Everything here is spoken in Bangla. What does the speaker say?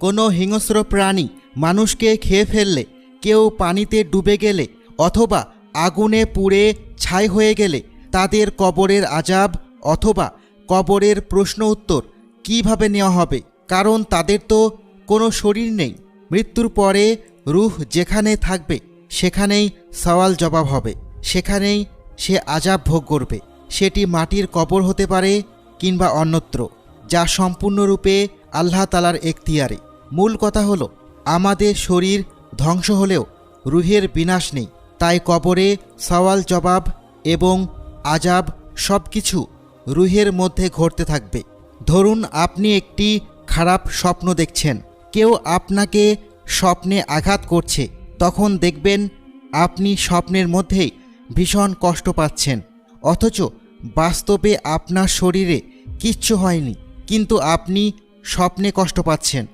কোনো হিংস্র প্রাণী মানুষকে খেয়ে ফেললে, কেউ পানিতে ডুবে গেলে অথবা আগুনে পুড়ে ছাই হয়ে গেলে তাদের কবরের আযাব অথবা কবরের প্রশ্ন উত্তর কীভাবে নেওয়া হবে? কারণ তাদের তো কোনো শরীর নেই। মৃত্যুর পরে রূহ যেখানে থাকবে সেখানেই সওয়াল জবাব হবে, সেখানেই সে আযাব ভোগ করবে। সেটি মাটির কবর হতে পারে কিংবা অন্যত্র, যা সম্পূর্ণরূপে আল্লাহ তাআলার এখতিয়ারে। মূল কথা হলো, আমাদের শরীর ধ্বংস হলেও রুহের বিনাশ নেই। তাই কবরে সওয়াল জবাব এবং আযাব সব কিছু রুহের মধ্যে ঘটতে থাকবে। ধরুন আপনি একটি খারাপ স্বপ্ন দেখছেন, কেউ আপনাকে স্বপ্নে আঘাত করছে, তখন দেখবেন আপনি স্বপ্নের মধ্যেই ভীষণ কষ্ট পাচ্ছেন, অথচ বাস্তবে আপনার শরীরে কিচ্ছু হয়নি, কিন্তু আপনি স্বপ্নে কষ্ট পাচ্ছেন।